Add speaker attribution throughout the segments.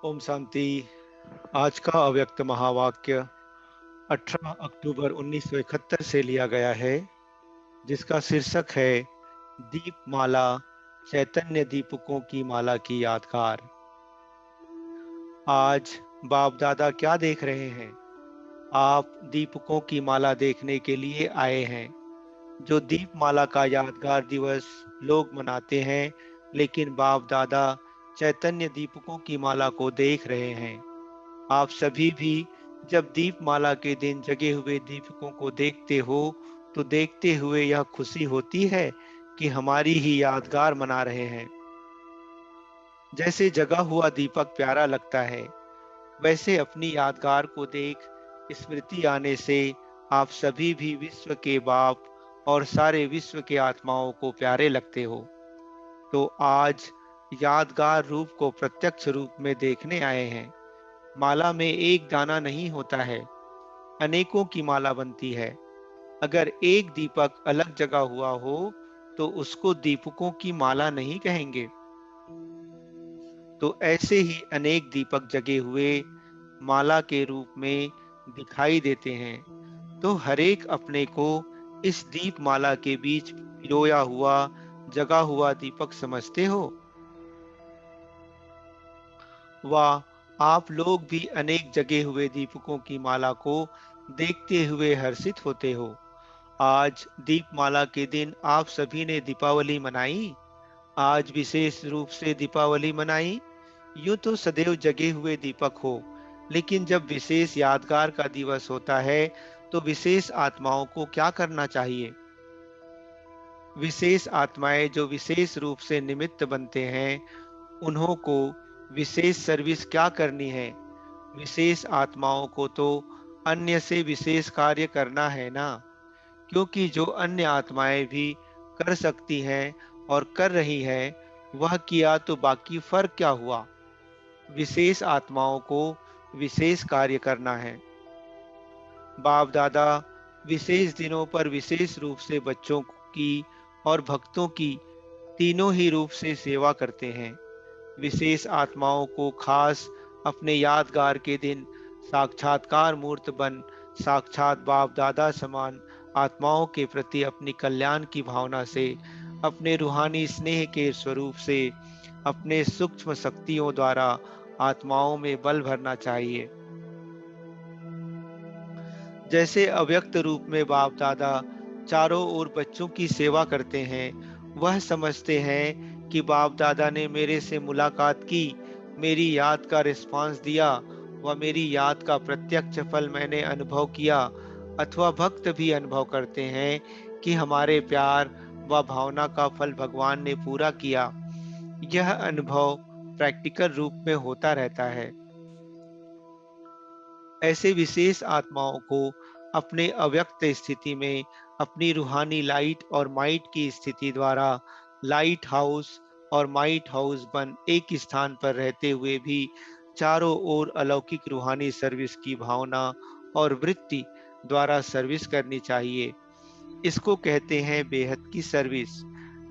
Speaker 1: ओम शांति। आज का अव्यक्त महावाक्य 18 अक्टूबर 1971 से लिया गया है, जिसका शीर्षक है दीपमाला, चैतन्य दीपकों की माला की यादगार। आज बाप दादा क्या देख रहे हैं? आप दीपकों की माला देखने के लिए आए हैं। जो दीपमाला का यादगार दिवस लोग मनाते हैं, लेकिन बाप दादा चैतन्य दीपकों की माला को देख रहे हैं। आप सभी भी जब दीपमाला के दिन जगे हुए दीपकों को देखते हो, तो देखते हुए यह खुशी होती है कि हमारी ही यादगार मना रहे हैं। जैसे जगा हुआ दीपक प्यारा लगता है, वैसे अपनी यादगार को देख स्मृति आने से आप सभी भी विश्व के बाप और सारे विश्व के आत्माओं को प्यारे लगते हो। तो आज यादगार रूप को प्रत्यक्ष रूप में देखने आए हैं। माला में एक दाना नहीं होता है, अनेकों की माला बनती है। अगर एक दीपक अलग जगह हुआ हो, तो उसको दीपकों की माला नहीं कहेंगे। तो ऐसे ही अनेक दीपक जगे हुए माला के रूप में दिखाई देते हैं। तो हरेक अपने को इस दीपमाला के बीच पिरोया हुआ, जगा हुआ दीपक समझते हो। वाह, आप लोग भी अनेक जगे हुए दीपकों की माला को देखते हुए हर्षित होते हो। आज दीपमाला के दिन आप सभी ने दीपावली मनाई। आज विशेष रूप से दीपावली मनाई। यूं तो सदैव जगे हुए दीपक हो, लेकिन जब विशेष यादगार का दिवस होता है, तो विशेष आत्माओं को क्या करना चाहिए? विशेष आत्माएं जो विशेष रूप से निमित्त बनते हैं, उन्हों को विशेष सर्विस क्या करनी है? विशेष आत्माओं को तो अन्य से विशेष कार्य करना है ना, क्योंकि जो अन्य आत्माएं भी कर सकती हैं और कर रही हैं, वह किया तो बाकी फर्क क्या हुआ? विशेष आत्माओं को विशेष कार्य करना है। बाप दादा विशेष दिनों पर विशेष रूप से बच्चों की और भक्तों की तीनों ही रूप से सेवा करते हैं। विशेष आत्माओं को खास अपने यादगार के दिन साक्षात्कार मूर्त बन साक्षात बाप दादा समान आत्माओं के प्रति अपनी कल्याण की भावना से, अपने रूहानी स्नेह के स्वरूप से, अपने सूक्ष्म शक्तियों द्वारा आत्माओं में बल भरना चाहिए। जैसे अव्यक्त रूप में बाप दादा चारों ओर बच्चों की सेवा करते हैं, वह समझते हैं कि बाप दादा ने मेरे से मुलाकात की, मेरी याद का रिस्पांस दिया व मेरी याद का प्रत्यक्ष फल मैंने अनुभव किया। अथवा भक्त भी अनुभव करते हैं कि हमारे प्यार व भावना का फल भगवान ने पूरा किया। यह अनुभव प्रैक्टिकल रूप में होता रहता है। ऐसे विशेष आत्माओं को अपने अव्यक्त स्थिति में अपनी रूहानी लाइट और माइट की स्थिति द्वारा लाइट हाउस और माइट हाउस बन एक स्थान पर रहते हुए भी चारों ओर अलौकिक रूहानी सर्विस की भावना और वृत्ति द्वारा सर्विस करनी चाहिए। इसको कहते हैं बेहद की सर्विस।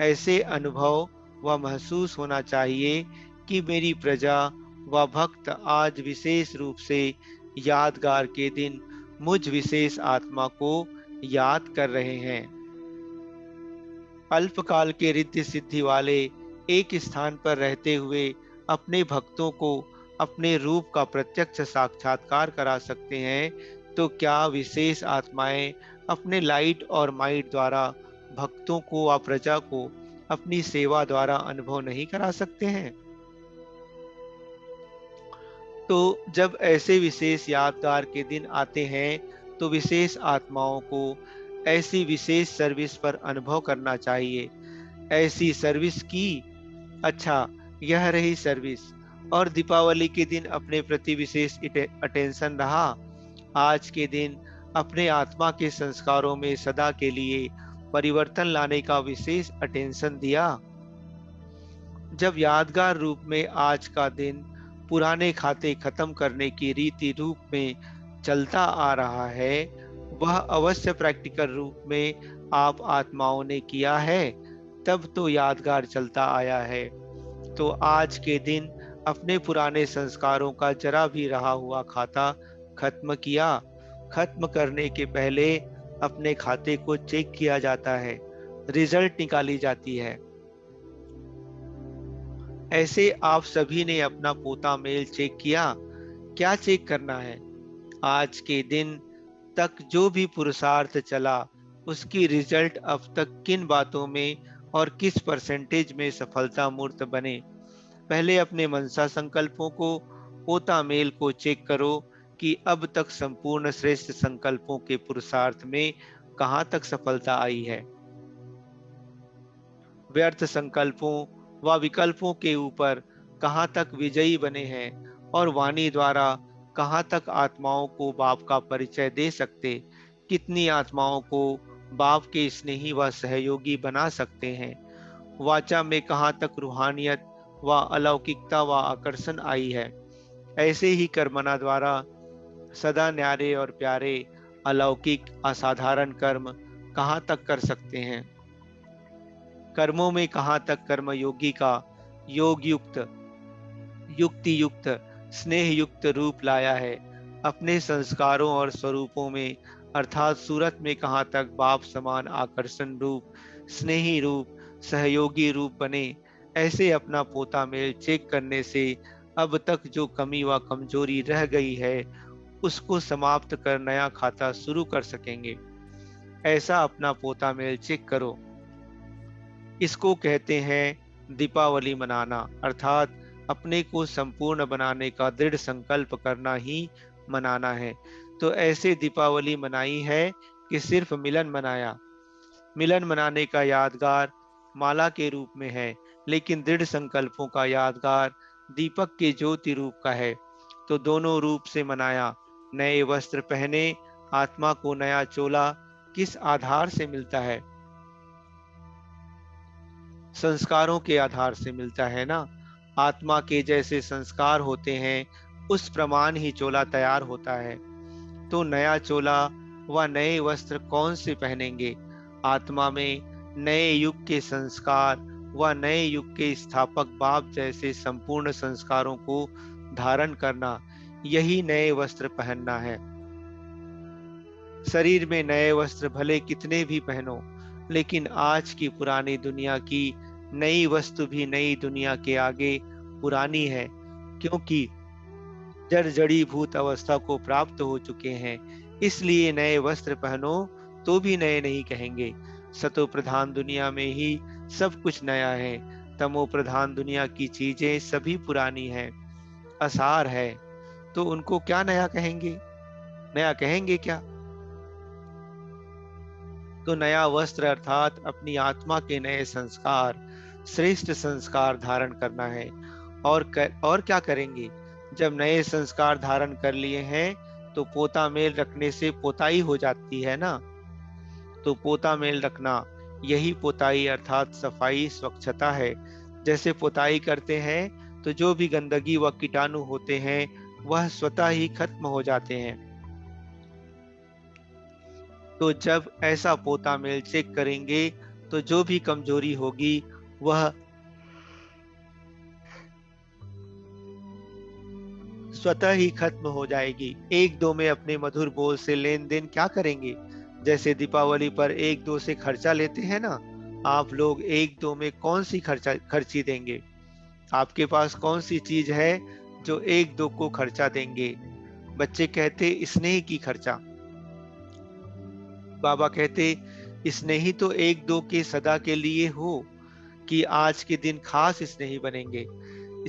Speaker 1: ऐसे अनुभव व महसूस होना चाहिए कि मेरी प्रजा व भक्त आज विशेष रूप से यादगार के दिन मुझ विशेष आत्मा को याद कर रहे हैं। अल्पकाल के रिद्धि सिद्धि वाले एक स्थान पर रहते हुए अपने भक्तों को अपने रूप का प्रत्यक्ष साक्षात्कार करा सकते हैं, तो क्या विशेष आत्माएं अपने लाइट और माइट द्वारा भक्तों को व प्रजा को अपनी सेवा द्वारा अनुभव नहीं करा सकते हैं? तो जब ऐसे विशेष यादगार के दिन आते हैं, तो विशेष आत्माओं को ऐसी विशेष सर्विस पर अनुभव करना चाहिए। ऐसी सर्विस की, अच्छा, यह रही सर्विस। और दीपावली के दिन अपने प्रति विशेष अटेंशन रहा। आज के दिन अपने आत्मा के संस्कारों में सदा के लिए परिवर्तन लाने का विशेष अटेंशन दिया। जब यादगार रूप में आज का दिन पुराने खाते खत्म करने की रीति रूप में चलता आ रहा है, वह अवश्य प्रैक्टिकल रूप में आप आत्माओं ने किया है, तब तो यादगार चलता आया है। तो आज के दिन अपने पुराने संस्कारों का जरा भी रहा हुआ खाता खत्म किया। खत्म करने के पहले अपने खाते को चेक किया जाता है, रिजल्ट निकाली जाती है। ऐसे आप सभी ने अपना पोता मेल चेक किया। क्या चेक करना है? आज के दिन तक जो भी पुरुषार्थ चला, उसकी रिजल्ट अब तक किन बातों में और किस परसेंटेज में सफलता मूर्त बने। पहले अपने मनसा संकल्पों को, पोता मेल को चेक करो कि अब तक संपूर्ण श्रेष्ठ संकल्पों के पुरुषार्थ में कहाँ तक सफलता आई है। व्यर्थ संकल्पों व विकल्पों के ऊपर कहाँ तक विजयी बने हैं और वाणी द्वारा कहाँ तक आत्माओं को बाप का परिचय दे सकते, कितनी आत्माओं को बाप के स्नेही व सहयोगी बना सकते हैं। वाचा में कहाँ तक रूहानियत व अलौकिकता व आकर्षण आई है। ऐसे ही कर्मना द्वारा सदा न्यारे और प्यारे अलौकिक असाधारण कर्म कहाँ तक कर सकते हैं। कर्मों में कहाँ तक कर्मयोगी का योग युक्त, युक्ति युक्त, स्नेह युक्त रूप लाया है। अपने संस्कारों और स्वरूपों में अर्थात सूरत में कहाँ तक बाप समान आकर्षण रूप, स्नेही रूप, सहयोगी रूप बने। ऐसे अपना पोता मेल चेक करने से अब तक जो कमी व कमजोरी रह गई है, उसको समाप्त कर नया खाता शुरू कर सकेंगे। ऐसा अपना पोता मेल चेक करो। इसको कहते हैं दीपावली मनाना, अर्थात अपने को संपूर्ण बनाने का दृढ़ संकल्प करना ही मनाना है। तो ऐसे दीपावली मनाई है कि सिर्फ मिलन मनाया। मिलन मनाने का यादगार माला के रूप में है, लेकिन दृढ़ संकल्पों का यादगार दीपक के ज्योति रूप का है। तो दोनों रूप से मनाया। नए वस्त्र पहने, आत्मा को नया चोला किस आधार से मिलता है? संस्कारों के आधार से मिलता है ना। आत्मा के जैसे संस्कार होते हैं, उस प्रमाण ही चोला तैयार होता है। तो नया चोला व नए वस्त्र कौन से पहनेंगे? आत्मा में नए युग के संस्कार व नए युग के स्थापक बाप जैसे संपूर्ण संस्कारों को धारण करना, यही नए वस्त्र पहनना है। शरीर में नए वस्त्र भले कितने भी पहनो, लेकिन आज की पुरानी दुनिया की नई वस्तु भी नई दुनिया के आगे पुरानी है, क्योंकि जड़ जड़ीभूत अवस्था को प्राप्त हो चुके हैं। इसलिए नए वस्त्र पहनो तो भी नए नहीं कहेंगे। सतो प्रधान दुनिया में ही सब कुछ नया है। तमो प्रधान दुनिया की चीजें सभी पुरानी हैं, असार है। तो उनको क्या नया कहेंगे? नया कहेंगे क्या? तो नया वस्त्र अर्थात अपनी आत्मा के नए संस्कार, श्रेष्ठ संस्कार धारण करना है। और क्या करेंगे? जब नए संस्कार धारण कर लिए हैं, तो पोता मेल रखने से पोताई हो जाती है ना। तो पोता मेल रखना, यही पोताई अर्थात सफाई स्वच्छता है। जैसे पोताई करते हैं तो जो भी गंदगी व कीटाणु होते हैं, वह स्वतः ही खत्म हो जाते हैं। तो जब ऐसा पोता मेल चेक करेंगे, तो जो भी कमजोरी होगी वह स्वतः ही खत्म हो जाएगी। एक दो में अपने मधुर बोल से लेन देन क्या करेंगे? जैसे दीपावली पर एक दो से खर्चा लेते हैं ना, आप लोग एक दो में कौन सी खर्ची देंगे? आपके पास कौन सी चीज है जो एक दो को खर्चा देंगे? बच्चे कहते स्नेह की खर्चा। बाबा कहते स्नेही तो एक दो के सदा के लिए हो, कि आज के दिन खास स्नेही बनेंगे।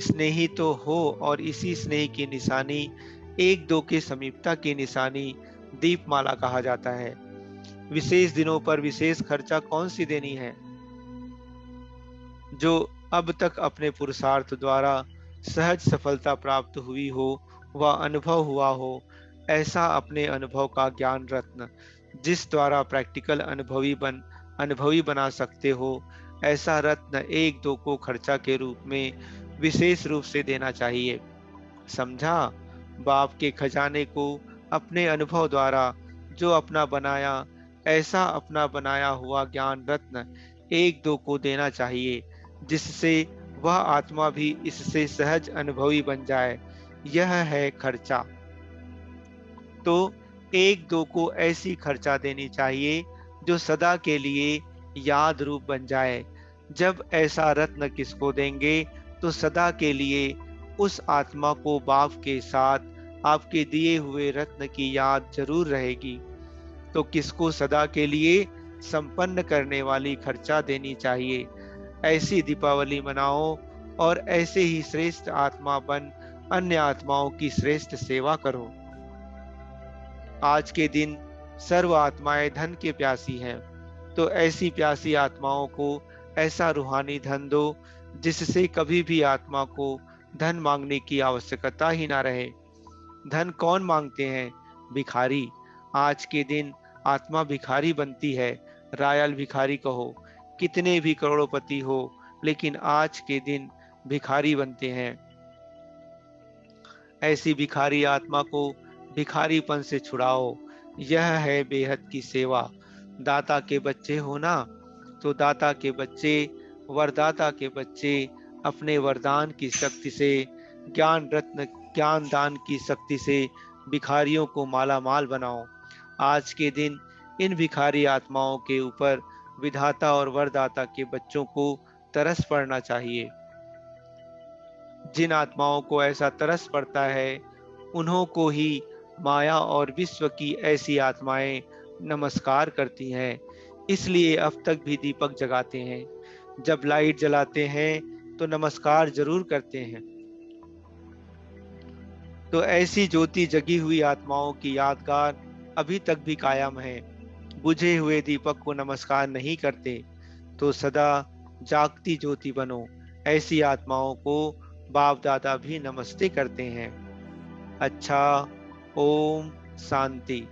Speaker 1: स्नेही तो हो, और इसी स्नेह की निशानी, एक दो के समीपता की निशानी दीपमाला कहा जाता है। विशेष दिनों पर विशेष खर्चा कौन सी देनी है? जो अब तक अपने पुरुषार्थ द्वारा सहज सफलता प्राप्त हुई हो व अनुभव हुआ हो, ऐसा अपने अनुभव का ज्ञान रत्न, जिस द्वारा प्रैक्टिकल अनुभवी बना सकते हो, ऐसा रत्न एक दो को खर्चा के रूप में विशेष रूप से देना चाहिए। समझा? बाप के खजाने को अपने अनुभव द्वारा जो अपना बनाया, ऐसा अपना बनाया हुआ ज्ञान रत्न एक दो को देना चाहिए, जिससे वह आत्मा भी इससे सहज अनुभवी बन जाए। यह है खर्चा। तो एक दो को ऐसी खर्चा देनी चाहिए जो सदा के लिए याद रूप बन जाए। जब ऐसा रत्न किसको देंगे तो सदा के लिए उस आत्मा को बाप के साथ आपके दिए हुए रत्न की याद जरूर रहेगी। तो किसको सदा के लिए संपन्न करने वाली खर्चा देनी चाहिए। ऐसी दीपावली मनाओ और ऐसे ही श्रेष्ठ आत्मा बन अन्य आत्माओं की श्रेष्ठ सेवा करो। आज के दिन सर्व आत्माएं धन के प्यासी हैं, तो ऐसी प्यासी आत्माओं को ऐसा रूहानी धन दो जिससे कभी भी आत्मा को धन मांगने की आवश्यकता ही ना रहे। धन कौन मांगते हैं? भिखारी। आज के दिन आत्मा भिखारी बनती है। रायल भिखारी कहो, कितने भी करोड़पति हो, लेकिन आज के दिन भिखारी बनते हैं। ऐसी भिखारी आत्मा को भिखारीपन से छुड़ाओ। यह है बेहद की सेवा। दाता के बच्चे हो ना, तो दाता के बच्चे, वरदाता के बच्चे अपने वरदान की शक्ति से, ज्ञान रत्न ज्ञान दान की शक्ति से भिखारियों को माला माल बनाओ। आज के दिन इन भिखारी आत्माओं के ऊपर विधाता और वरदाता के बच्चों को तरस पड़ना चाहिए। जिन आत्माओं को ऐसा तरस पड़ता है, उन्हों को ही माया और विश्व की ऐसी आत्माएं नमस्कार करती हैं। इसलिए अब तक भी दीपक जगाते हैं। जब लाइट जलाते हैं तो नमस्कार जरूर करते हैं। तो ऐसी ज्योति जगी हुई आत्माओं की यादगार अभी तक भी कायम है। बुझे हुए दीपक को नमस्कार नहीं करते, तो सदा जागती ज्योति बनो। ऐसी आत्माओं को बाप दादा भी नमस्ते करते हैं। अच्छा, ओम शांति।